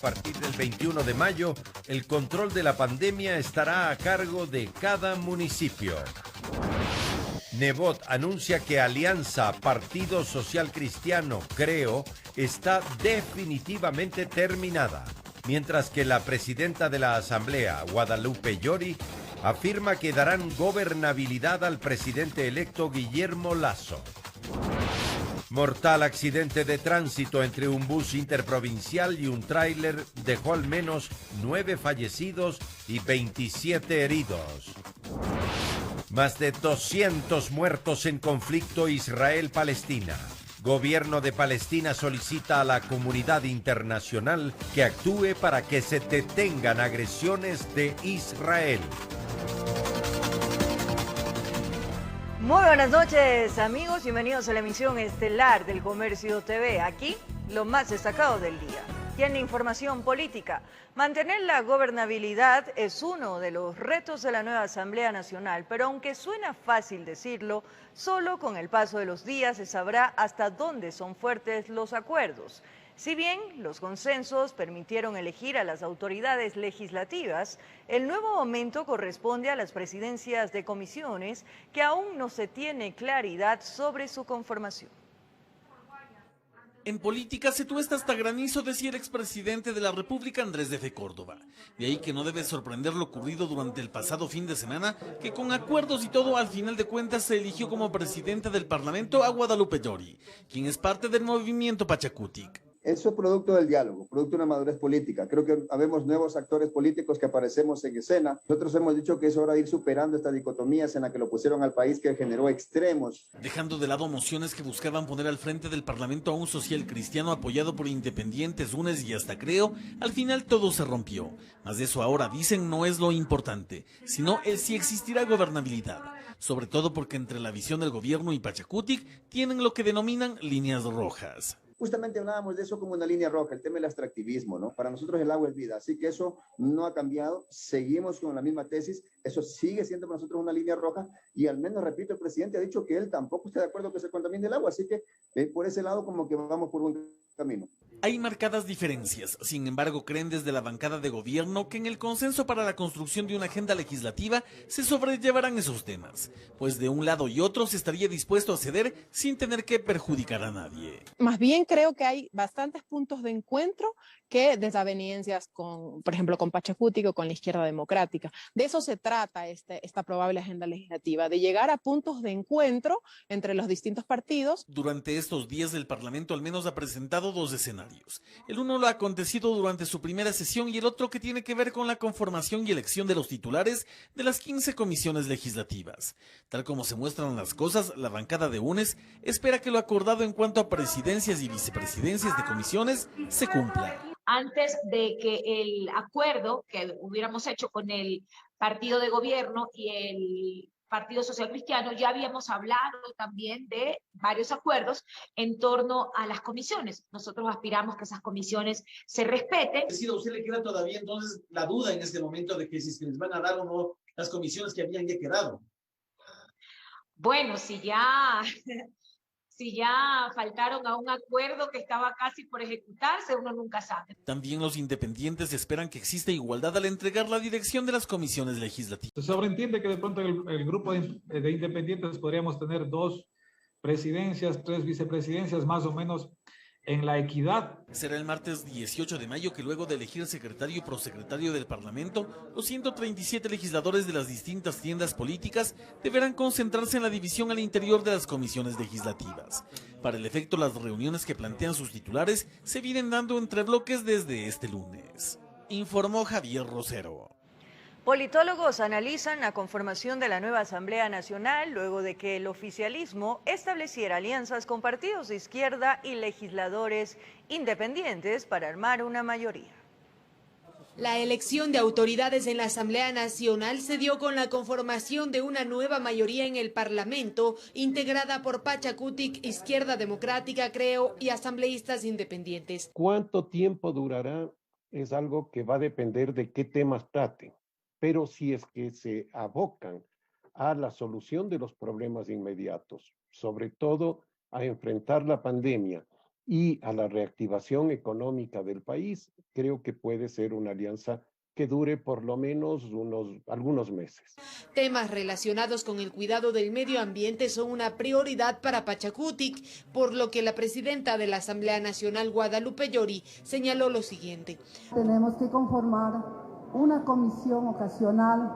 partir del 21 de mayo, el control de la pandemia estará a cargo de cada municipio. Nebot anuncia que Alianza Partido Social Cristiano, creo, está definitivamente terminada, mientras que la presidenta de la Asamblea, Guadalupe Llori, afirma que darán gobernabilidad al presidente electo Guillermo Lasso. Mortal accidente de tránsito entre un bus interprovincial y un tráiler dejó al menos 9 fallecidos y 27 heridos. Más de 200 muertos en conflicto Israel-Palestina. Gobierno de Palestina solicita a la comunidad internacional que actúe para que se detengan agresiones de Israel. Muy buenas noches, amigos. Bienvenidos a la emisión estelar del Comercio TV. Aquí, lo más destacado del día. Y en la información política, mantener la gobernabilidad es uno de los retos de la nueva Asamblea Nacional, pero aunque suena fácil decirlo, solo con el paso de los días se sabrá hasta dónde son fuertes los acuerdos. Si bien los consensos permitieron elegir a las autoridades legislativas, el nuevo momento corresponde a las presidencias de comisiones que aún no se tiene claridad sobre su conformación. En política se tuesta hasta granizo, decía el expresidente de la República, Andrés de F. Córdoba. De ahí que no debe sorprender lo ocurrido durante el pasado fin de semana, que con acuerdos y todo, al final de cuentas se eligió como presidenta del Parlamento a Guadalupe Llori, quien es parte del movimiento Pachacutic. Eso es producto del diálogo, producto de una madurez política. Creo que habemos nuevos actores políticos que aparecemos en escena. Nosotros hemos dicho que es hora de ir superando estas dicotomías en la que lo pusieron al país, que generó extremos. Dejando de lado mociones que buscaban poner al frente del Parlamento a un social cristiano apoyado por independientes, UNES y hasta Creo, al final todo se rompió. Mas de eso ahora dicen no es lo importante, sino el si existirá gobernabilidad. Sobre todo porque entre la visión del gobierno y Pachacutic tienen lo que denominan líneas rojas. Justamente hablábamos de eso como una línea roja, el tema del extractivismo, ¿no? Para nosotros el agua es vida, así que eso no ha cambiado, seguimos con la misma tesis, eso sigue siendo para nosotros una línea roja y al menos, repito, el presidente ha dicho que él tampoco está de acuerdo que se contamine el agua, así que por ese lado como que vamos por un camino. Hay marcadas diferencias, sin embargo creen desde la bancada de gobierno que en el consenso para la construcción de una agenda legislativa se sobrellevarán esos temas, pues de un lado y otro se estaría dispuesto a ceder sin tener que perjudicar a nadie. Más bien creo que hay bastantes puntos de encuentro que desavenencias con, por ejemplo, con Pachacutic o con la izquierda democrática. De eso se trata esta probable agenda legislativa, de llegar a puntos de encuentro entre los distintos partidos. Durante estos días el Parlamento al menos ha presentado 2 escenarios. El uno lo ha acontecido durante su primera sesión y el otro que tiene que ver con la conformación y elección de los titulares de las 15 comisiones legislativas. Tal como se muestran las cosas, la bancada de UNES espera que lo acordado en cuanto a presidencias y vicepresidencias de comisiones se cumpla. Antes de que el acuerdo que hubiéramos hecho con el partido de gobierno y el Partido Social Cristiano, ya habíamos hablado también de varios acuerdos en torno a las comisiones. Nosotros aspiramos que esas comisiones se respeten. ¿A usted le queda todavía entonces la duda en este momento de que si es que les van a dar o no las comisiones que habían ya quedado? Bueno, si ya faltaron a un acuerdo que estaba casi por ejecutarse, uno nunca sabe. También los independientes esperan que exista igualdad al entregar la dirección de las comisiones legislativas. Se sobreentiende que de pronto el grupo de independientes podríamos tener 2 presidencias, 3 vicepresidencias, más o menos en la equidad. Será el martes 18 de mayo que luego de elegir secretario y prosecretario del Parlamento, los 137 legisladores de las distintas tiendas políticas deberán concentrarse en la división al interior de las comisiones legislativas. Para el efecto, las reuniones que plantean sus titulares se vienen dando entre bloques desde este lunes. Informó Javier Rosero. Politólogos analizan la conformación de la nueva Asamblea Nacional luego de que el oficialismo estableciera alianzas con partidos de izquierda y legisladores independientes para armar una mayoría. La elección de autoridades en la Asamblea Nacional se dio con la conformación de una nueva mayoría en el Parlamento, integrada por Pachacutic, Izquierda Democrática, Creo y asambleístas independientes. ¿Cuánto tiempo durará? Es algo que va a depender de qué temas traten. Pero si es que se abocan a la solución de los problemas inmediatos, sobre todo a enfrentar la pandemia y a la reactivación económica del país, creo que puede ser una alianza que dure por lo menos algunos meses. Temas relacionados con el cuidado del medio ambiente son una prioridad para Pachacutic, por lo que la presidenta de la Asamblea Nacional, Guadalupe Llori, señaló lo siguiente. Tenemos que conformar una comisión ocasional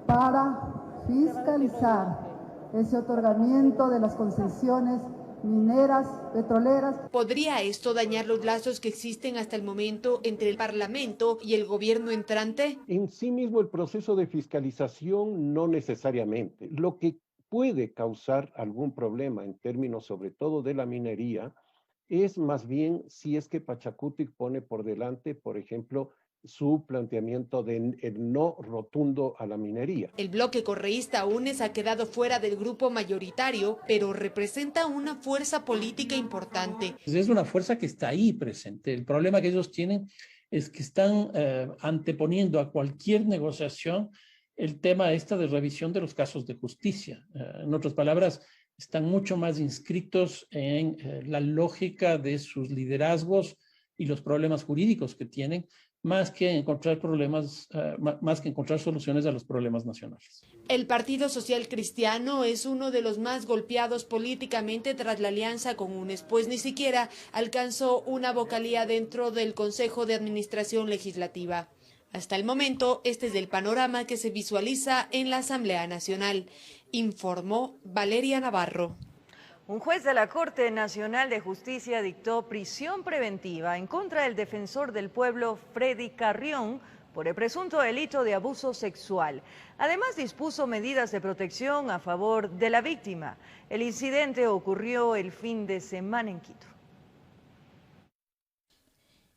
para fiscalizar ese otorgamiento de las concesiones mineras, petroleras. ¿Podría esto dañar los lazos que existen hasta el momento entre el Parlamento y el gobierno entrante? En sí mismo el proceso de fiscalización no necesariamente. Lo que puede causar algún problema en términos sobre todo de la minería es más bien si es que Pachacutic pone por delante, por ejemplo, su planteamiento de el no rotundo a la minería. El bloque correísta UNES ha quedado fuera del grupo mayoritario, pero representa una fuerza política importante. Es una fuerza que está ahí presente. El problema que ellos tienen es que están anteponiendo a cualquier negociación el tema de revisión de los casos de justicia. En otras palabras, están mucho más inscritos en la lógica de sus liderazgos y los problemas jurídicos que tienen, más que encontrar soluciones a los problemas nacionales. El Partido Social Cristiano es uno de los más golpeados políticamente tras la alianza con UNES, pues ni siquiera alcanzó una vocalía dentro del Consejo de Administración Legislativa. Hasta el momento, este es el panorama que se visualiza en la Asamblea Nacional, informó Valeria Navarro. Un juez de la Corte Nacional de Justicia dictó prisión preventiva en contra del defensor del pueblo Freddy Carrión por el presunto delito de abuso sexual. Además, dispuso medidas de protección a favor de la víctima. El incidente ocurrió el fin de semana en Quito.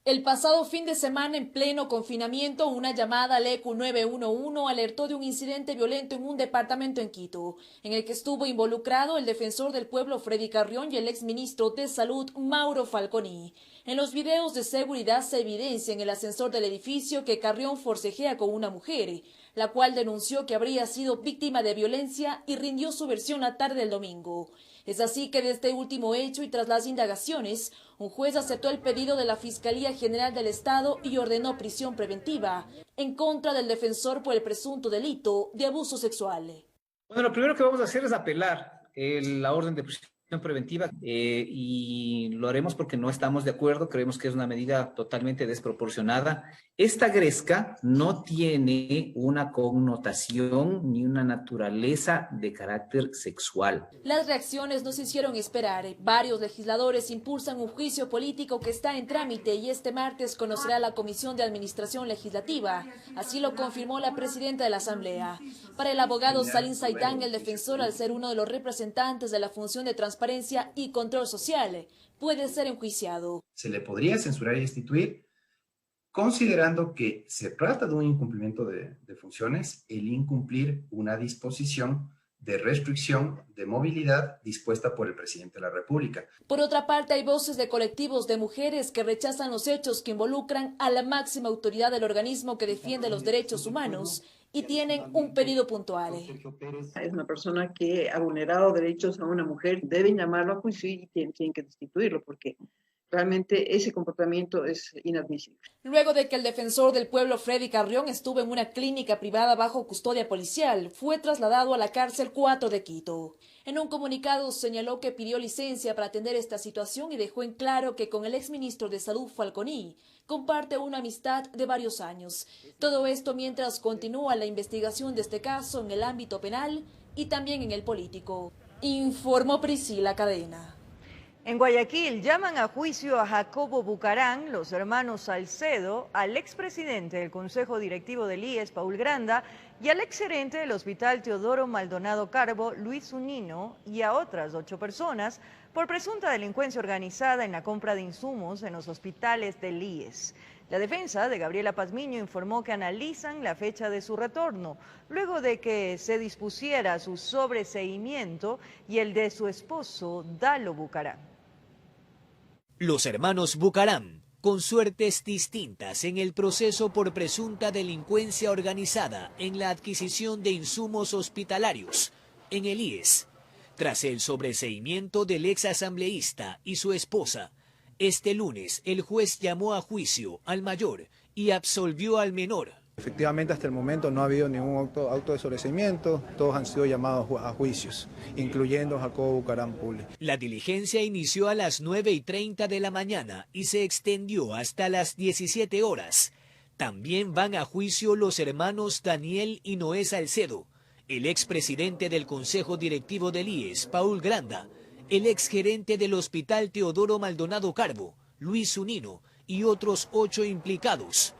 El pasado fin de semana, en pleno confinamiento, una llamada al ECU 911 alertó de un incidente violento en un departamento en Quito, en el que estuvo involucrado el defensor del pueblo Freddy Carrión y el exministro de Salud Mauro Falconi. En los videos de seguridad se evidencia en el ascensor del edificio que Carrión forcejea con una mujer, la cual denunció que habría sido víctima de violencia y rindió su versión la tarde del domingo. Es así que de este último hecho y tras las indagaciones, un juez aceptó el pedido de la Fiscalía General del Estado y ordenó prisión preventiva en contra del defensor por el presunto delito de abuso sexual. Bueno, lo primero que vamos a hacer es apelar la orden de prisión preventiva y lo haremos porque no estamos de acuerdo, creemos que es una medida totalmente desproporcionada. Esta gresca no tiene una connotación ni una naturaleza de carácter sexual. Las reacciones no se hicieron esperar. Varios legisladores impulsan un juicio político que está en trámite y este martes conocerá la Comisión de Administración Legislativa. Así lo confirmó la presidenta de la Asamblea. Para el abogado Salim Saitán, el defensor, al ser uno de los representantes de la función de transparencia y control social, puede ser enjuiciado. Se le podría censurar y destituir considerando que se trata de un incumplimiento de funciones, el incumplir una disposición de restricción de movilidad dispuesta por el presidente de la República. Por otra parte, hay voces de colectivos de mujeres que rechazan los hechos que involucran a la máxima autoridad del organismo que defiende los derechos humanos y tienen un pedido puntual. Es una persona que ha vulnerado derechos a una mujer, deben llamarlo a juicio y tienen que destituirlo porque realmente ese comportamiento es inadmisible. Luego de que el defensor del pueblo Freddy Carrión estuvo en una clínica privada bajo custodia policial, fue trasladado a la cárcel 4 de Quito. En un comunicado señaló que pidió licencia para atender esta situación y dejó en claro que con el exministro de Salud Falconi comparte una amistad de varios años. Todo esto mientras continúa la investigación de este caso en el ámbito penal y también en el político. Informó Priscila Cadena. En Guayaquil llaman a juicio a Jacobo Bucarán, los hermanos Salcedo, al expresidente del Consejo Directivo del IES, Paul Granda, y al exgerente del Hospital Teodoro Maldonado Carbo, Luis Unino, y a otras 8 personas por presunta delincuencia organizada en la compra de insumos en los hospitales del IES. La defensa de Gabriela Pazmiño informó que analizan la fecha de su retorno, luego de que se dispusiera su sobreseimiento y el de su esposo, Dalo Bucarán. Los hermanos Bucarán, con suertes distintas en el proceso por presunta delincuencia organizada en la adquisición de insumos hospitalarios en el IES. Tras el sobreseimiento del ex asambleísta y su esposa, Este lunes, el juez llamó a juicio al mayor y absolvió al menor. Efectivamente, hasta el momento no ha habido ningún auto de sobreseimiento, todos han sido llamados a juicios, incluyendo Jacobo Bucaram Pule. La diligencia inició a las 9:30 de la mañana y se extendió hasta las 17 horas. También van a juicio los hermanos Daniel y Noé Salcedo, el expresidente del Consejo Directivo del IES, Paul Granda, el exgerente del Hospital Teodoro Maldonado Carbo, Luis Zunino, y otros 8 implicados.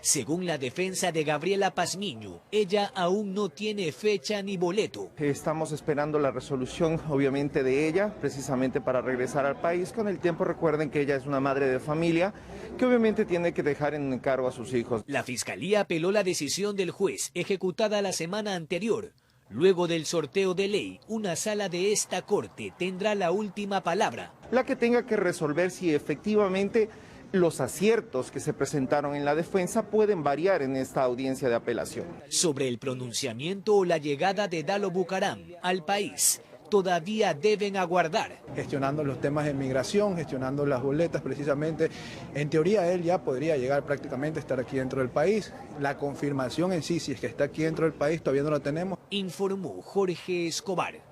Según la defensa de Gabriela Pazmiño, ella aún no tiene fecha ni boleto. Estamos esperando la resolución, obviamente, de ella, precisamente para regresar al país. Con el tiempo, recuerden que ella es una madre de familia, que obviamente tiene que dejar en encargo a sus hijos. La Fiscalía apeló la decisión del juez, ejecutada la semana anterior. Luego del sorteo de ley, una sala de esta corte tendrá la última palabra. La que tenga que resolver si efectivamente los aciertos que se presentaron en la defensa pueden variar en esta audiencia de apelación. Sobre el pronunciamiento o la llegada de Dalo Bucaram al país, todavía deben aguardar. Gestionando los temas de migración, gestionando las boletas precisamente. En teoría él ya podría llegar prácticamente a estar aquí dentro del país. La confirmación en sí, si es que está aquí dentro del país, todavía no la tenemos. Informó Jorge Escobar.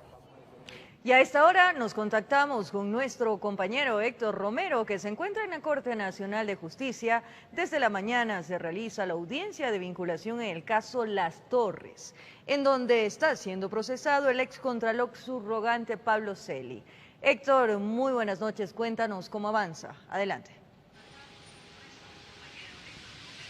Y a esta hora nos contactamos con nuestro compañero Héctor Romero, que se encuentra en la Corte Nacional de Justicia. Desde la mañana se realiza la audiencia de vinculación en el caso Las Torres, en donde está siendo procesado el excontralor subrogante Pablo Celi. Héctor, muy buenas noches, cuéntanos cómo avanza. Adelante.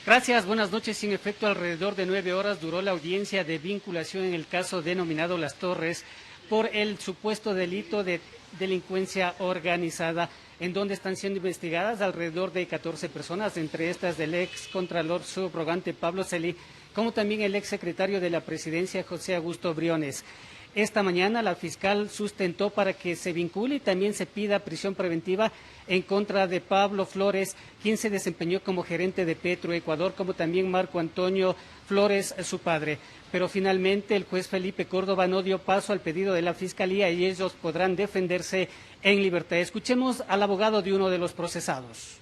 Gracias, buenas noches. En efecto, alrededor de 9 horas duró la audiencia de vinculación en el caso denominado Las Torres, por el supuesto delito de delincuencia organizada, en donde están siendo investigadas alrededor de 14 personas, entre estas del ex contralor subrogante Pablo Celi, como también el ex secretario de la Presidencia José Augusto Briones. Esta mañana la fiscal sustentó para que se vincule y también se pida prisión preventiva en contra de Pablo Flores, quien se desempeñó como gerente de Petroecuador, como también Marco Antonio Flores, su padre. Pero finalmente el juez Felipe Córdoba no dio paso al pedido de la Fiscalía y ellos podrán defenderse en libertad. Escuchemos al abogado de uno de los procesados.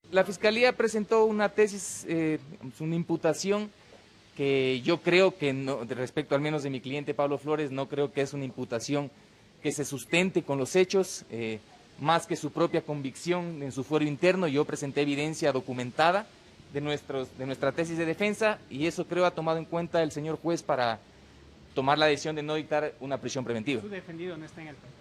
La Fiscalía presentó una tesis, una imputación que yo creo que, no, respecto al menos de mi cliente Pablo Flores, no creo que es una imputación que se sustente con los hechos, más que su propia convicción en su fuero interno. Yo presenté evidencia documentada de nuestra tesis de defensa y eso creo ha tomado en cuenta el señor juez para tomar la decisión de no dictar una prisión preventiva. ¿Su defendido no está en el país?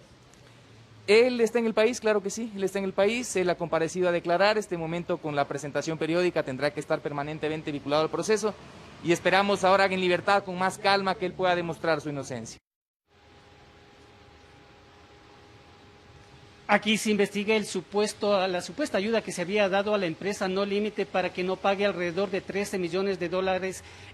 Él está en el país, claro que sí, él está en el país, él ha comparecido a declarar. Este momento con la presentación periódica tendrá que estar permanentemente vinculado al proceso y esperamos ahora en libertad, con más calma, que él pueda demostrar su inocencia. Aquí se investiga la supuesta ayuda que se había dado a la empresa No Límite para que no pague alrededor de $13 millones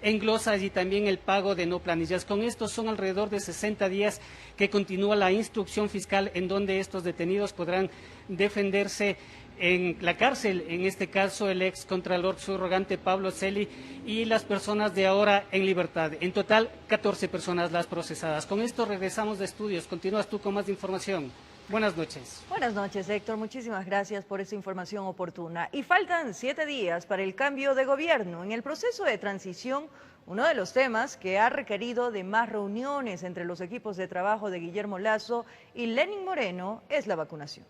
en glosas y también el pago de no planillas. Con esto son alrededor de 60 días que continúa la instrucción fiscal en donde estos detenidos podrán defenderse en la cárcel, en este caso el ex contralor subrogante Pablo Celi y las personas de ahora en libertad. En total, 14 personas las procesadas. Con esto regresamos de estudios. Continúas tú con más información. Buenas noches. Buenas noches, Héctor. Muchísimas gracias por esta información oportuna. Y faltan 7 días para el cambio de gobierno. En el proceso de transición, uno de los temas que ha requerido de más reuniones entre los equipos de trabajo de Guillermo Lasso y Lenín Moreno es la vacunación.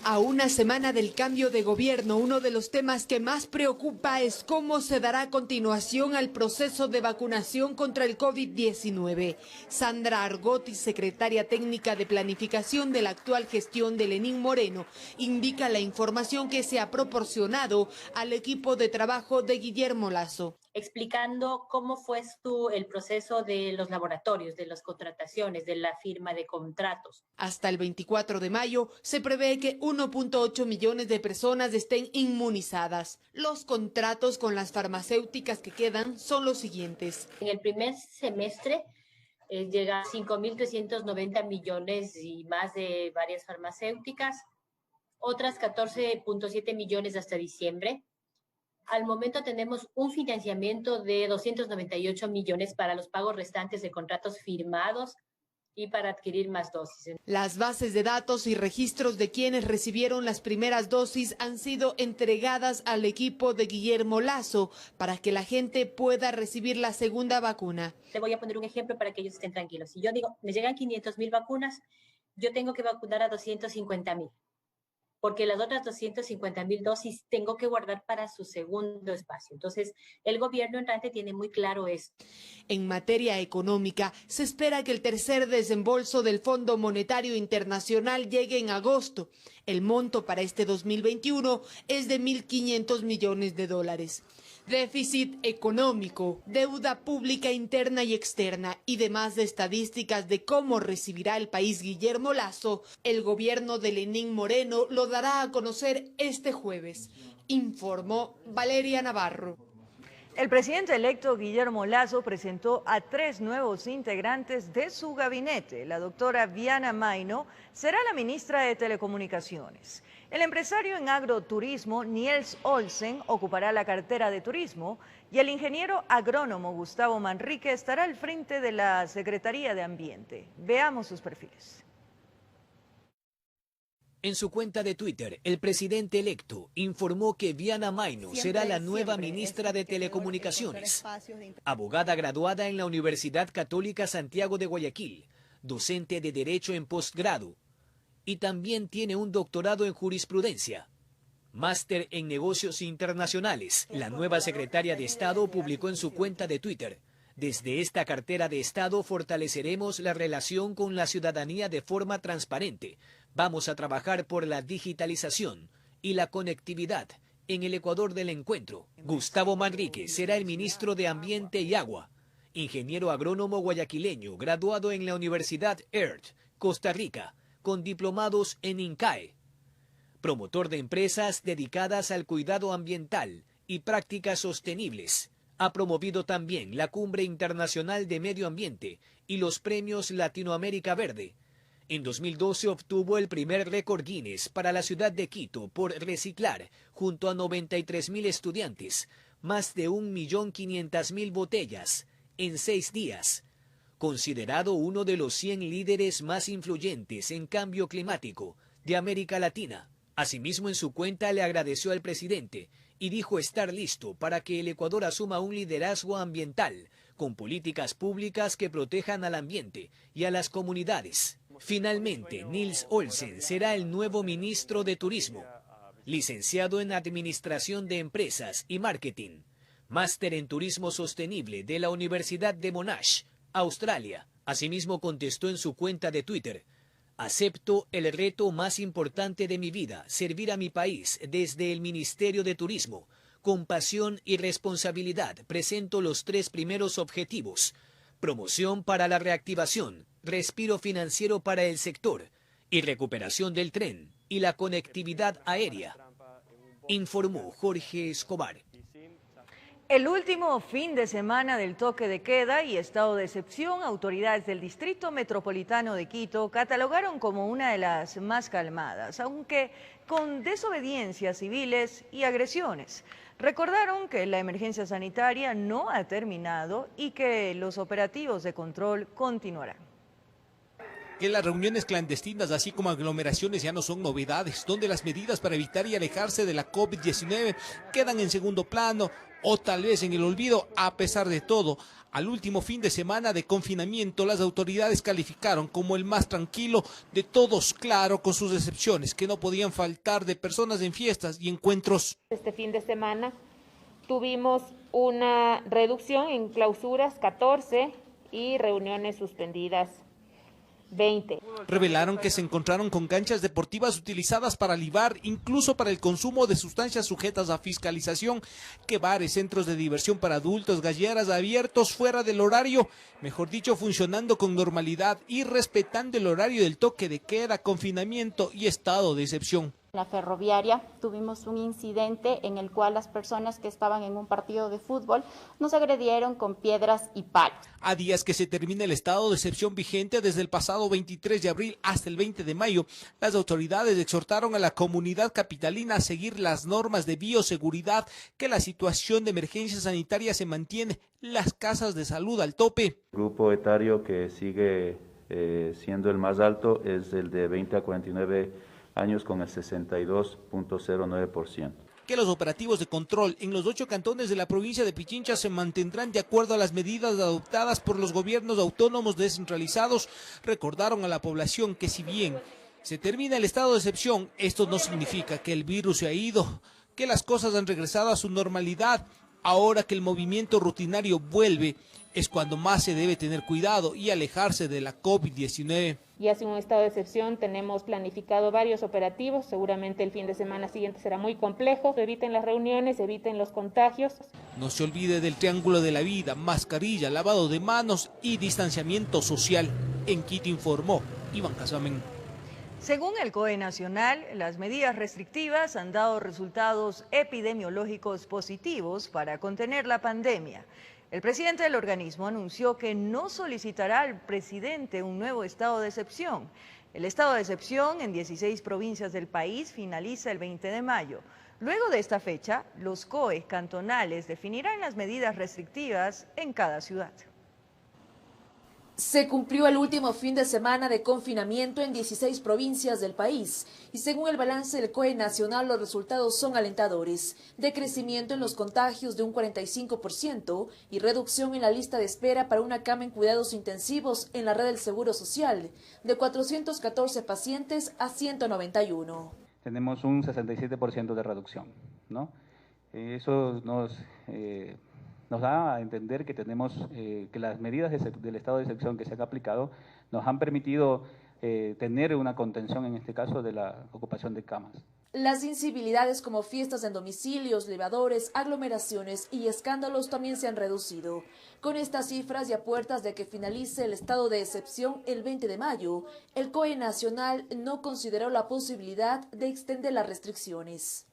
A una semana del cambio de gobierno, uno de los temas que más preocupa es cómo se dará a continuación al proceso de vacunación contra el COVID-19. Sandra Argotti, secretaria técnica de planificación de la actual gestión de Lenín Moreno, indica la información que se ha proporcionado al equipo de trabajo de Guillermo Lasso. Explicando cómo fue el proceso de los laboratorios, de las contrataciones, de la firma de contratos. Hasta el 24 de mayo se prevé que 1.8 millones de personas estén inmunizadas. Los contratos con las farmacéuticas que quedan son los siguientes. En el primer semestre llega a 5.390 millones y más de varias farmacéuticas, otras 14.7 millones hasta diciembre. Al momento tenemos un financiamiento de 298 millones para los pagos restantes de contratos firmados y para adquirir más dosis. Las bases de datos y registros de quienes recibieron las primeras dosis han sido entregadas al equipo de Guillermo Lasso para que la gente pueda recibir la segunda vacuna. Te voy a poner un ejemplo para que ellos estén tranquilos. Si yo digo, me llegan 500.000 vacunas, yo tengo que vacunar a 250.000. Porque las otras 250.000 dosis tengo que guardar para su segundo espacio. Entonces, el gobierno entrante tiene muy claro eso. En materia económica, se espera que el tercer desembolso del Fondo Monetario Internacional llegue en agosto. El monto para este 2021 es de $1.500 millones. Déficit económico, deuda pública interna y externa y demás de estadísticas de cómo recibirá el país Guillermo Lasso, el gobierno de Lenín Moreno lo dará a conocer este jueves, informó Valeria Navarro. El presidente electo Guillermo Lasso presentó a 3 nuevos integrantes de su gabinete. La doctora Viana Maino será la ministra de Telecomunicaciones. El empresario en agroturismo Niels Olsen ocupará la cartera de turismo y el ingeniero agrónomo Gustavo Manrique estará al frente de la Secretaría de Ambiente. Veamos sus perfiles. En su cuenta de Twitter, el presidente electo informó que Viana Maino será la nueva ministra de Telecomunicaciones, abogada graduada en la Universidad Católica Santiago de Guayaquil, docente de Derecho en posgrado, y también tiene un doctorado en jurisprudencia. Máster en negocios internacionales. La nueva secretaria de Estado publicó en su cuenta de Twitter: desde esta cartera de Estado fortaleceremos la relación con la ciudadanía de forma transparente. Vamos a trabajar por la digitalización y la conectividad en el Ecuador del encuentro. Gustavo Manrique será el ministro de Ambiente y Agua, ingeniero agrónomo guayaquileño, graduado en la Universidad EART, Costa Rica, con diplomados en INCAE, promotor de empresas dedicadas al cuidado ambiental y prácticas sostenibles. Ha promovido también la Cumbre Internacional de Medio Ambiente y los premios Latinoamérica Verde. En 2012 obtuvo el primer récord Guinness para la ciudad de Quito por reciclar, junto a 93.000 estudiantes, más de 1.500.000 botellas en 6 días. Considerado uno de los 100 líderes más influyentes en cambio climático de América Latina. Asimismo, en su cuenta le agradeció al presidente y dijo estar listo para que el Ecuador asuma un liderazgo ambiental con políticas públicas que protejan al ambiente y a las comunidades. Finalmente, Niels Olsen será el nuevo ministro de Turismo, licenciado en Administración de Empresas y Marketing, máster en Turismo Sostenible de la Universidad de Monash, Australia. Asimismo contestó en su cuenta de Twitter: acepto el reto más importante de mi vida, servir a mi país desde el Ministerio de Turismo. Con pasión y responsabilidad presento los 3 primeros objetivos: promoción para la reactivación, respiro financiero para el sector y recuperación del tren y la conectividad aérea, informó Jorge Escobar. El último fin de semana del toque de queda y estado de excepción, autoridades del Distrito Metropolitano de Quito catalogaron como una de las más calmadas, aunque con desobediencias civiles y agresiones. Recordaron que la emergencia sanitaria no ha terminado y que los operativos de control continuarán. Que las reuniones clandestinas, así como aglomeraciones, ya no son novedades, donde las medidas para evitar y alejarse de la COVID-19 quedan en segundo plano o tal vez en el olvido. A pesar de todo, al último fin de semana de confinamiento, las autoridades calificaron como el más tranquilo de todos, claro, con sus excepciones, que no podían faltar de personas en fiestas y encuentros. Este fin de semana tuvimos una reducción en clausuras, 14, y reuniones suspendidas, 20. Revelaron que se encontraron con canchas deportivas utilizadas para libar, incluso para el consumo de sustancias sujetas a fiscalización, que bares, centros de diversión para adultos, galleras abiertos fuera del horario, mejor dicho, funcionando con normalidad y respetando el horario del toque de queda, confinamiento y estado de excepción. La ferroviaria tuvimos un incidente en el cual las personas que estaban en un partido de fútbol nos agredieron con piedras y palos. A días que se termina el estado de excepción vigente desde el pasado 23 de abril hasta el 20 de mayo, las autoridades exhortaron a la comunidad capitalina a seguir las normas de bioseguridad, que la situación de emergencia sanitaria se mantiene, las casas de salud al tope. Grupo etario que sigue siendo el más alto es el de 20 a 49 años con el 62.09%. Que los operativos de control en los 8 cantones de la provincia de Pichincha se mantendrán de acuerdo a las medidas adoptadas por los gobiernos autónomos descentralizados. Recordaron a la población que si bien se termina el estado de excepción, esto no significa que el virus se ha ido, que las cosas han regresado a su normalidad. Ahora que el movimiento rutinario vuelve, es cuando más se debe tener cuidado y alejarse de la COVID-19. Ya sin un estado de excepción tenemos planificado varios operativos, seguramente el fin de semana siguiente será muy complejo, eviten las reuniones, eviten los contagios. No se olvide del triángulo de la vida, mascarilla, lavado de manos y distanciamiento social. En Quito informó Iván Casamen. Según el COE Nacional, las medidas restrictivas han dado resultados epidemiológicos positivos para contener la pandemia. El presidente del organismo anunció que no solicitará al presidente un nuevo estado de excepción. El estado de excepción en 16 provincias del país finaliza el 20 de mayo. Luego de esta fecha, los COE cantonales definirán las medidas restrictivas en cada ciudad. Se cumplió el último fin de semana de confinamiento en 16 provincias del país y según el balance del COE Nacional los resultados son alentadores, de crecimiento en los contagios de un 45% y reducción en la lista de espera para una cama en cuidados intensivos en la red del Seguro Social, de 414 pacientes a 191. Tenemos un 67% de reducción, ¿no? Eso nos da a entender que tenemos que las medidas del estado de excepción que se han aplicado nos han permitido tener una contención, en este caso, de la ocupación de camas. Las incivilidades como fiestas en domicilios, elevadores, aglomeraciones y escándalos también se han reducido. Con estas cifras y a puertas de que finalice el estado de excepción el 20 de mayo, el COE Nacional no consideró la posibilidad de extender las restricciones.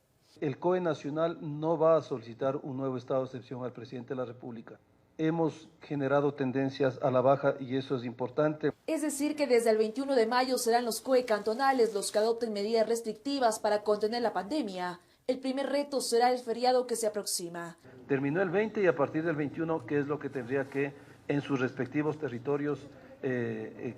El COE Nacional no va a solicitar un nuevo estado de excepción al presidente de la República. Hemos generado tendencias a la baja y eso es importante. Es decir, que desde el 21 de mayo serán los COE cantonales los que adopten medidas restrictivas para contener la pandemia. El primer reto será el feriado que se aproxima. Terminó el 20 y a partir del 21, ¿qué es lo que tendría que en sus respectivos territorios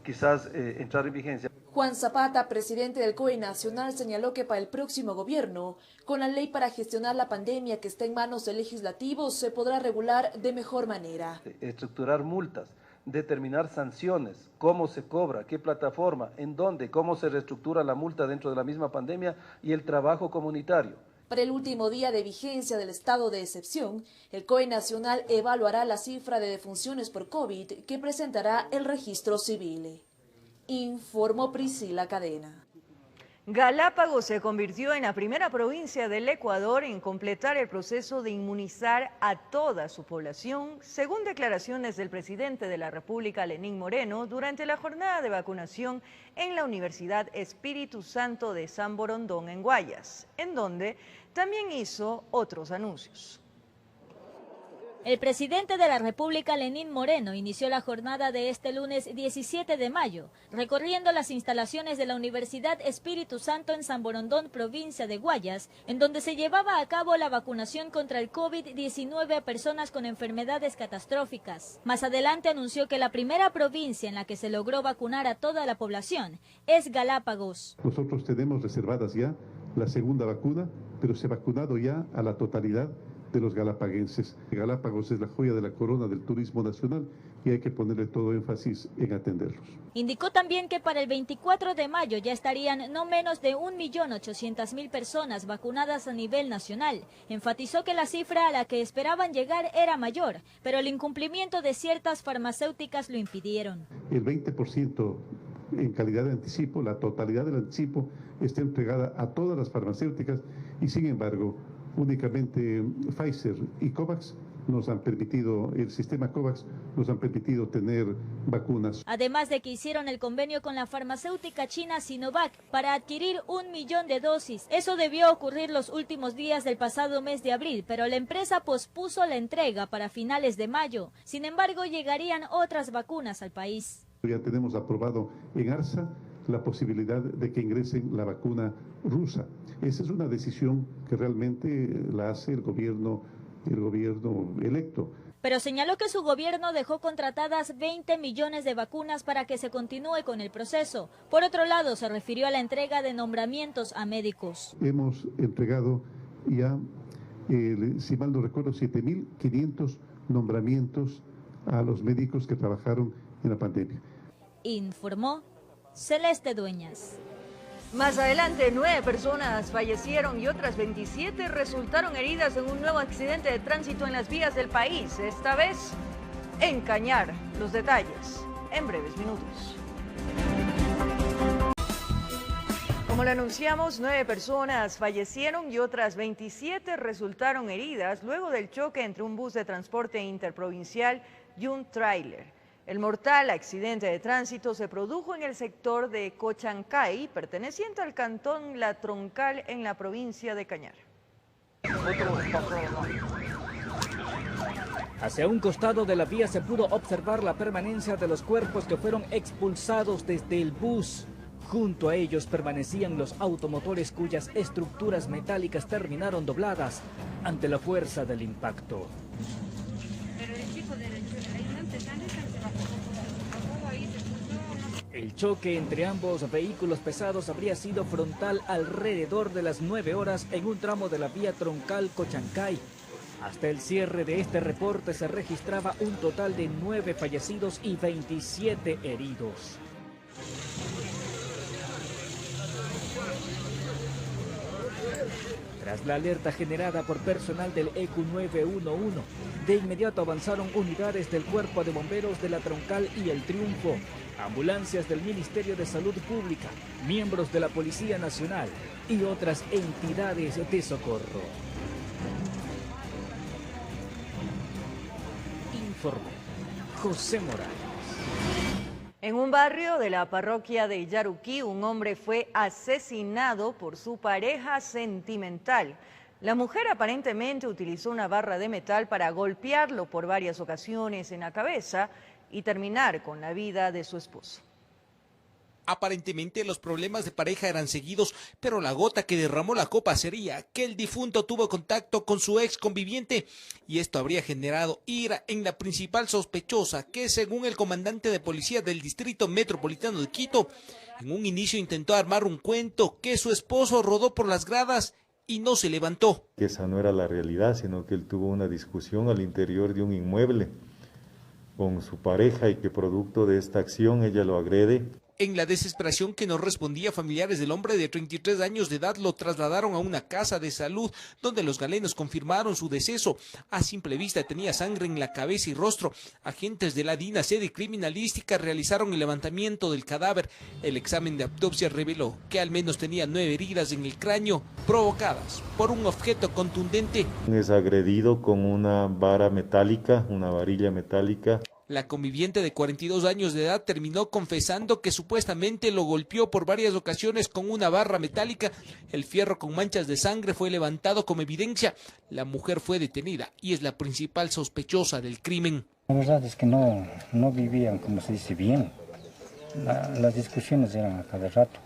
quizás entrar en vigencia? Juan Zapata, presidente del COE Nacional, señaló que para el próximo gobierno, con la ley para gestionar la pandemia que está en manos del legislativo, se podrá regular de mejor manera. Estructurar multas, determinar sanciones, cómo se cobra, qué plataforma, en dónde, cómo se reestructura la multa dentro de la misma pandemia y el trabajo comunitario. Para el último día de vigencia del estado de excepción, el COE Nacional evaluará la cifra de defunciones por COVID que presentará el registro civil. Informó Priscila Cadena. Galápagos se convirtió en la primera provincia del Ecuador en completar el proceso de inmunizar a toda su población, según declaraciones del presidente de la República, Lenín Moreno, durante la jornada de vacunación en la Universidad Espíritu Santo de San Borondón en Guayas, en donde también hizo otros anuncios. El presidente de la República, Lenín Moreno, inició la jornada de este lunes 17 de mayo, recorriendo las instalaciones de la Universidad Espíritu Santo en San Borondón, provincia de Guayas, en donde se llevaba a cabo la vacunación contra el COVID-19 a personas con enfermedades catastróficas. Más adelante anunció que la primera provincia en la que se logró vacunar a toda la población es Galápagos. Nosotros tenemos reservadas ya la segunda vacuna, pero se ha vacunado ya a la totalidad de los galapaguenses. Galápagos es la joya de la corona del turismo nacional y hay que ponerle todo énfasis en atenderlos. Indicó también que para el 24 de mayo ya estarían no menos de 1.800.000 personas vacunadas a nivel nacional. Enfatizó que la cifra a la que esperaban llegar era mayor, pero el incumplimiento de ciertas farmacéuticas lo impidieron. El 20% en calidad de anticipo, la totalidad del anticipo está entregada a todas las farmacéuticas y sin embargo únicamente Pfizer y COVAX nos han permitido, el sistema COVAX nos han permitido tener vacunas. Además de que hicieron el convenio con la farmacéutica china Sinovac para adquirir 1 millón de dosis. Eso debió ocurrir los últimos días del pasado mes de abril, pero la empresa pospuso la entrega para finales de mayo. Sin embargo, llegarían otras vacunas al país. Ya tenemos aprobado en ARSA la posibilidad de que ingresen la vacuna rusa. Esa es una decisión que realmente la hace el gobierno electo. pero señaló que su gobierno dejó contratadas 20 millones de vacunas para que se continúe con el proceso. Por otro lado, se refirió a la entrega de nombramientos a médicos. Hemos entregado ya, si mal no recuerdo, 7.500 nombramientos a los médicos que trabajaron en la pandemia. Informó Celeste Dueñas. Más adelante, 9 personas fallecieron y otras 27 resultaron heridas en un nuevo accidente de tránsito en las vías del país, esta vez en Cañar. Los detalles en breves minutos. Como lo anunciamos, 9 personas fallecieron y otras 27 resultaron heridas luego del choque entre un bus de transporte interprovincial y un tráiler. El mortal accidente de tránsito se produjo en el sector de Cochancay, perteneciente al cantón La Troncal en la provincia de Cañar. Hacia un costado de la vía se pudo observar la permanencia de los cuerpos que fueron expulsados desde el bus. Junto a ellos permanecían los automotores cuyas estructuras metálicas terminaron dobladas ante la fuerza del impacto. El choque entre ambos vehículos pesados habría sido frontal alrededor de las 9 horas en un tramo de la vía troncal Cochancay. Hasta el cierre de este reporte se registraba un total de 9 fallecidos y 27 heridos. Tras la alerta generada por personal del ECU 911, de inmediato avanzaron unidades del Cuerpo de Bomberos de La Troncal y El Triunfo, ambulancias del Ministerio de Salud Pública, miembros de la Policía Nacional y otras entidades de socorro. Informó José Morales. En un barrio de la parroquia de Yaruquí, un hombre fue asesinado por su pareja sentimental. La mujer aparentemente utilizó una barra de metal para golpearlo por varias ocasiones en la cabeza y terminar con la vida de su esposo. Aparentemente los problemas de pareja eran seguidos, pero la gota que derramó la copa sería que el difunto tuvo contacto con su ex conviviente y esto habría generado ira en la principal sospechosa, que según el comandante de policía del Distrito Metropolitano de Quito, en un inicio intentó armar un cuento que su esposo rodó por las gradas y no se levantó. Que esa no era la realidad, sino que él tuvo una discusión al interior de un inmueble con su pareja y que producto de esta acción ella lo agrede. En la desesperación que no respondía, familiares del hombre de 33 años de edad lo trasladaron a una casa de salud donde los galenos confirmaron su deceso. A simple vista tenía sangre en la cabeza y rostro. Agentes de la DINA sede criminalística realizaron el levantamiento del cadáver. El examen de autopsia reveló que al menos tenía 9 heridas en el cráneo provocadas por un objeto contundente. Es agredido con una vara metálica, una varilla metálica. La conviviente de 42 años de edad terminó confesando que supuestamente lo golpeó por varias ocasiones con una barra metálica. El fierro con manchas de sangre fue levantado como evidencia. La mujer fue detenida y es la principal sospechosa del crimen. La verdad es que no vivían, como se dice, bien. Las discusiones eran a cada rato.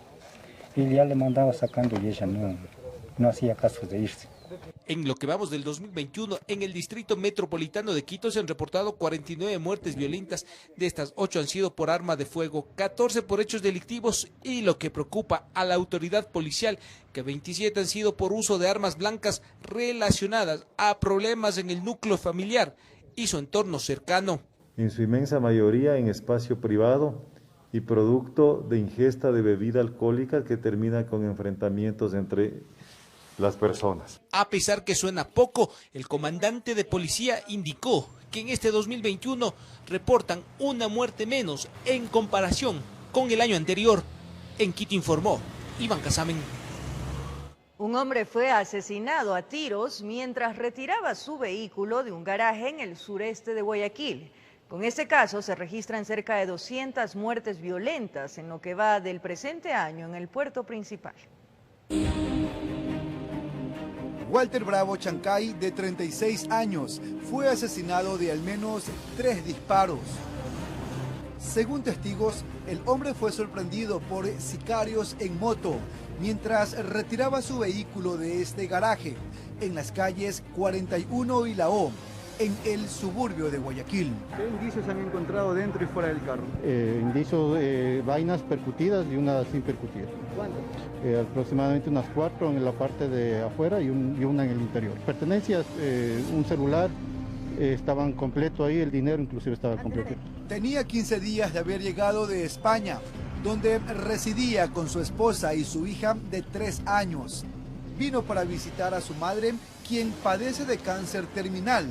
Y ya le mandaba sacando y ella no hacía caso de irse. En lo que vamos del 2021, en el Distrito Metropolitano de Quito se han reportado 49 muertes violentas. De estas, 8 han sido por arma de fuego, 14 por hechos delictivos y lo que preocupa a la autoridad policial, que 27 han sido por uso de armas blancas relacionadas a problemas en el núcleo familiar y su entorno cercano. En su inmensa mayoría en espacio privado y producto de ingesta de bebida alcohólica que termina con enfrentamientos entre las personas. A pesar que suena poco, el comandante de policía indicó que en este 2021 reportan una muerte menos en comparación con el año anterior. En Quito informó Iván Casamen. Un hombre fue asesinado a tiros mientras retiraba su vehículo de un garaje en el sureste de Guayaquil. Con este caso se registran cerca de 200 muertes violentas en lo que va del presente año en el puerto principal. Walter Bravo Chancay, de 36 años, fue asesinado de al menos 3 disparos. Según testigos, el hombre fue sorprendido por sicarios en moto mientras retiraba su vehículo de este garaje en las calles 41 y La O, en el suburbio de Guayaquil. ¿Qué indicios han encontrado dentro y fuera del carro? Indicios, vainas percutidas y una sin percutir. ¿Cuántas? Aproximadamente unas 4 en la parte de afuera y una en el interior. Pertenencias, un celular, estaban completo ahí, el dinero inclusive estaba completo. Tenía 15 días de haber llegado de España, donde residía con su esposa y su hija de 3 años. Vino para visitar a su madre, quien padece de cáncer terminal,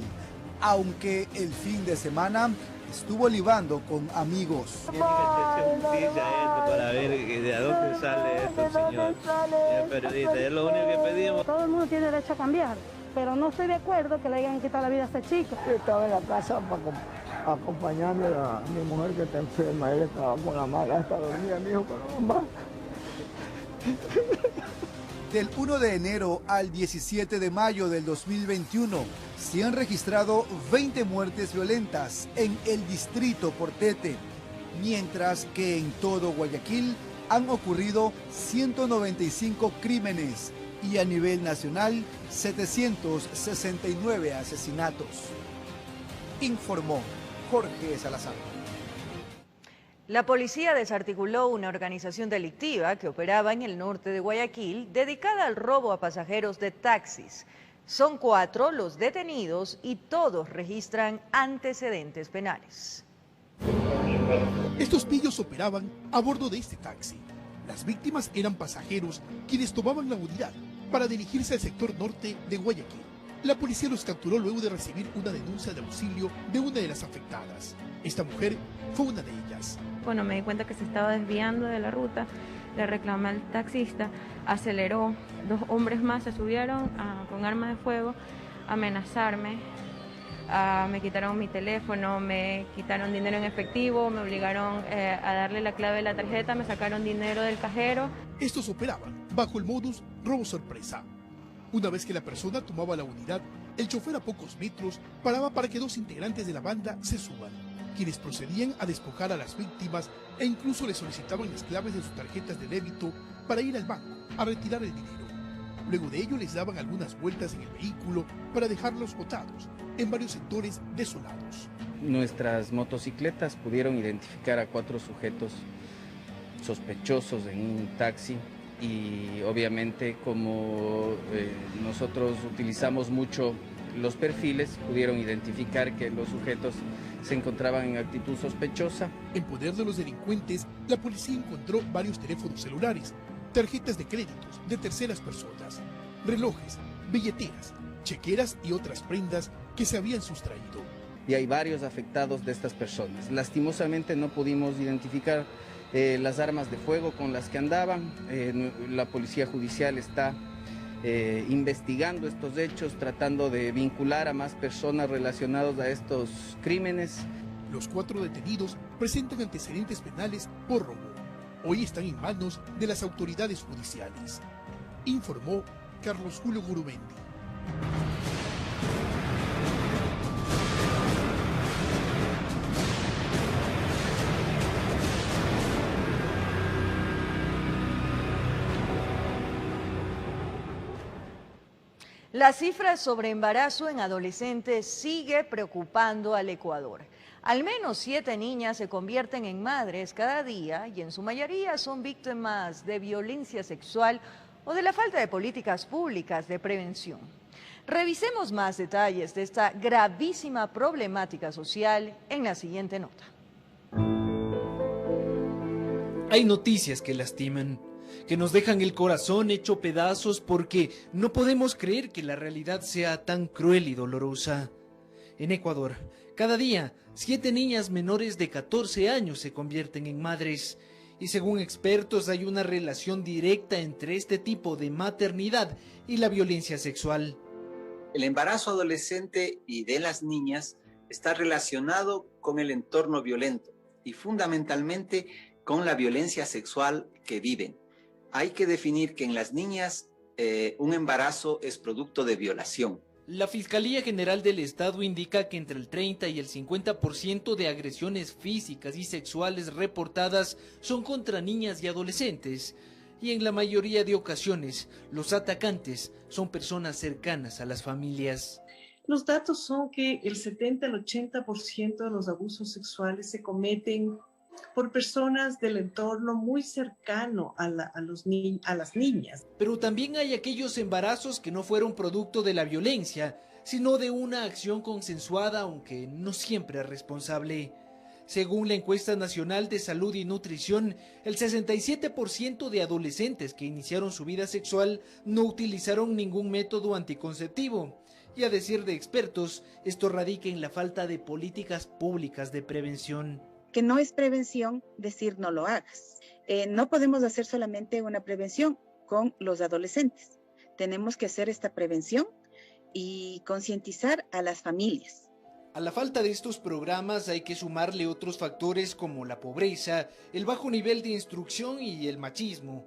aunque el fin de semana estuvo libando con amigos. Para ver de dónde sale esto, señor. Periodista, es lo único que pedimos. Todo el mundo tiene derecho a cambiar, pero no estoy de acuerdo que le hayan quitado la vida a este chico. Yo estaba en la casa acompañando a mi mujer que está enferma. Él estaba con la madre, hasta dormía mi hijo con la mamá. Del 1 de enero al 17 de mayo del 2021 se han registrado 20 muertes violentas en el distrito Portete, mientras que en todo Guayaquil han ocurrido 195 crímenes y a nivel nacional 769 asesinatos. Informó Jorge Salazar. La policía desarticuló una organización delictiva que operaba en el norte de Guayaquil dedicada al robo a pasajeros de taxis. Son 4 los detenidos y todos registran antecedentes penales. Estos pillos operaban a bordo de este taxi. Las víctimas eran pasajeros quienes tomaban la unidad para dirigirse al sector norte de Guayaquil. La policía los capturó luego de recibir una denuncia de auxilio de una de las afectadas. Esta mujer fue una de ellas. Bueno, me di cuenta que se estaba desviando de la ruta, le reclamé al taxista, aceleró, 2 hombres más se subieron con armas de fuego a amenazarme, me quitaron mi teléfono, me quitaron dinero en efectivo, me obligaron a darle la clave de la tarjeta, me sacaron dinero del cajero. Estos operaban bajo el modus robo sorpresa. Una vez que la persona tomaba la unidad, el chofer a pocos metros paraba para que 2 integrantes de la banda se suban, quienes procedían a despojar a las víctimas e incluso les solicitaban las claves de sus tarjetas de débito para ir al banco a retirar el dinero. Luego de ello les daban algunas vueltas en el vehículo para dejarlos botados en varios sectores desolados. Nuestras motocicletas pudieron identificar a 4 sujetos sospechosos en un taxi y obviamente como nosotros utilizamos mucho los perfiles, pudieron identificar que los sujetos se encontraban en actitud sospechosa. En poder de los delincuentes, la policía encontró varios teléfonos celulares, tarjetas de créditos de terceras personas, relojes, billeteras, chequeras y otras prendas que se habían sustraído. Y hay varios afectados de estas personas. Lastimosamente no pudimos identificar las armas de fuego con las que andaban. La policía judicial está investigando estos hechos, tratando de vincular a más personas relacionadas a estos crímenes. Los 4 detenidos presentan antecedentes penales por robo. Hoy están en manos de las autoridades judiciales, informó Carlos Julio Gurumendi. La cifra sobre embarazo en adolescentes sigue preocupando al Ecuador. Al menos 7 niñas se convierten en madres cada día y en su mayoría son víctimas de violencia sexual o de la falta de políticas públicas de prevención. Revisemos más detalles de esta gravísima problemática social en la siguiente nota. Hay noticias que lastiman, que nos dejan el corazón hecho pedazos porque no podemos creer que la realidad sea tan cruel y dolorosa. En Ecuador, cada día, 7 niñas menores de 14 años se convierten en madres. Y según expertos hay una relación directa entre este tipo de maternidad y la violencia sexual. El embarazo adolescente y de las niñas está relacionado con el entorno violento y fundamentalmente con la violencia sexual que viven. Hay que definir que en las niñas un embarazo es producto de violación. La Fiscalía General del Estado indica que entre el 30 y el 50% de agresiones físicas y sexuales reportadas son contra niñas y adolescentes. Y en la mayoría de ocasiones, los atacantes son personas cercanas a las familias. Los datos son que el 70 al 80% de los abusos sexuales se cometen por personas del entorno muy cercano a las niñas. Pero también hay aquellos embarazos que no fueron producto de la violencia, sino de una acción consensuada, aunque no siempre responsable. Según la encuesta nacional de salud y nutrición, el 67% de adolescentes que iniciaron su vida sexual no utilizaron ningún método anticonceptivo. Y a decir de expertos, esto radica en la falta de políticas públicas de prevención. Que no es prevención decir no lo hagas. No podemos hacer solamente una prevención con los adolescentes. Tenemos que hacer esta prevención y concientizar a las familias. A la falta de estos programas hay que sumarle otros factores como la pobreza, el bajo nivel de instrucción y el machismo.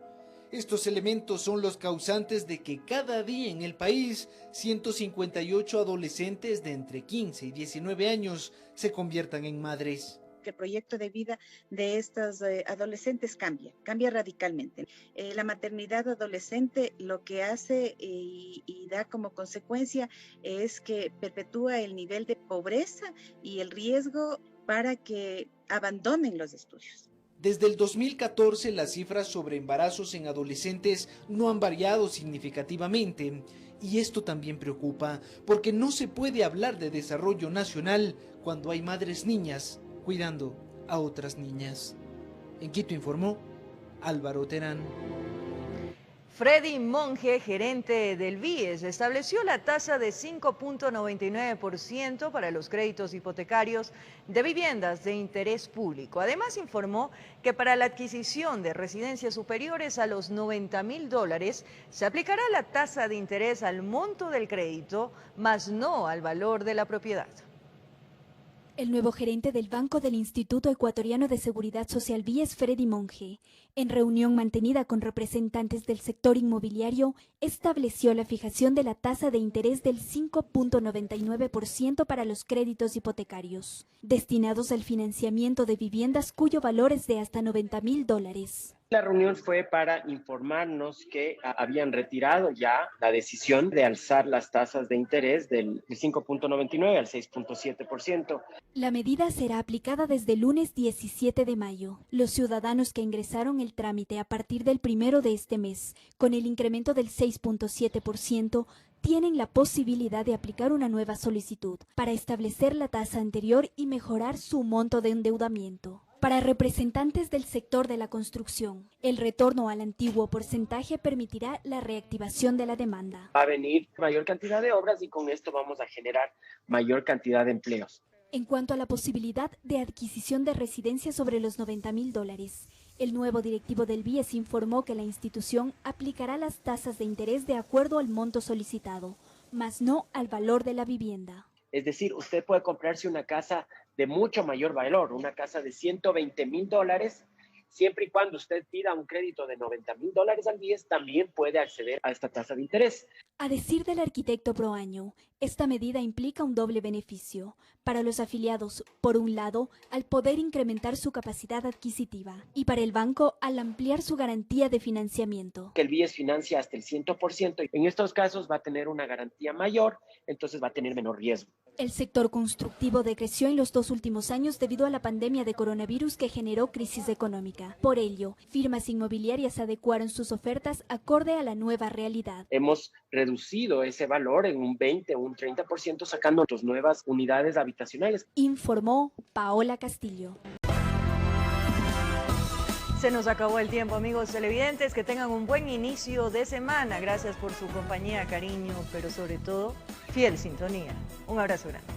Estos elementos son los causantes de que cada día en el país 158 adolescentes de entre 15 y 19 años se conviertan en madres. Que el proyecto de vida de estos adolescentes cambia radicalmente. La maternidad adolescente lo que hace y da como consecuencia es que perpetúa el nivel de pobreza y el riesgo para que abandonen los estudios. Desde el 2014 las cifras sobre embarazos en adolescentes no han variado significativamente. Y esto también preocupa, porque no se puede hablar de desarrollo nacional cuando hay madres niñas cuidando a otras niñas. En Quito informó Álvaro Terán. Freddy Monge, gerente del BIES, estableció la tasa de 5.99% para los créditos hipotecarios de viviendas de interés público. Además informó que para la adquisición de residencias superiores a los $90.000 se aplicará la tasa de interés al monto del crédito, más no al valor de la propiedad. El nuevo gerente del Banco del Instituto Ecuatoriano de Seguridad Social BIES, Freddy Monge, en reunión mantenida con representantes del sector inmobiliario, estableció la fijación de la tasa de interés del 5.99% para los créditos hipotecarios, destinados al financiamiento de viviendas cuyo valor es de hasta $90.000. La reunión fue para informarnos que habían retirado ya la decisión de alzar las tasas de interés del 5.99 al 6.7%. La medida será aplicada desde el lunes 17 de mayo. Los ciudadanos que ingresaron el trámite a partir del 1 de este mes, con el incremento del 6.7%, tienen la posibilidad de aplicar una nueva solicitud para establecer la tasa anterior y mejorar su monto de endeudamiento. Para representantes del sector de la construcción, el retorno al antiguo porcentaje permitirá la reactivación de la demanda. Va a venir mayor cantidad de obras y con esto vamos a generar mayor cantidad de empleos. En cuanto a la posibilidad de adquisición de residencias sobre los $90.000, el nuevo directivo del BIES informó que la institución aplicará las tasas de interés de acuerdo al monto solicitado, mas no al valor de la vivienda. Es decir, usted puede comprarse una casa de mucho mayor valor, una casa de $120.000, siempre y cuando usted pida un crédito de $90.000 al BIES, también puede acceder a esta tasa de interés. A decir del arquitecto Proaño, esta medida implica un doble beneficio para los afiliados, por un lado, al poder incrementar su capacidad adquisitiva, y para el banco, al ampliar su garantía de financiamiento. Que el BIES financia hasta el 100%, en estos casos va a tener una garantía mayor, entonces va a tener menor riesgo. El sector constructivo decreció en los 2 últimos años debido a la pandemia de coronavirus que generó crisis económica. Por ello, firmas inmobiliarias adecuaron sus ofertas acorde a la nueva realidad. Hemos reducido ese valor en un 20 o un 30% sacando otras nuevas unidades habitacionales. Informó Paola Castillo. Se nos acabó el tiempo, amigos televidentes. Que tengan un buen inicio de semana. Gracias por su compañía, cariño, pero sobre todo, fiel sintonía. Un abrazo grande.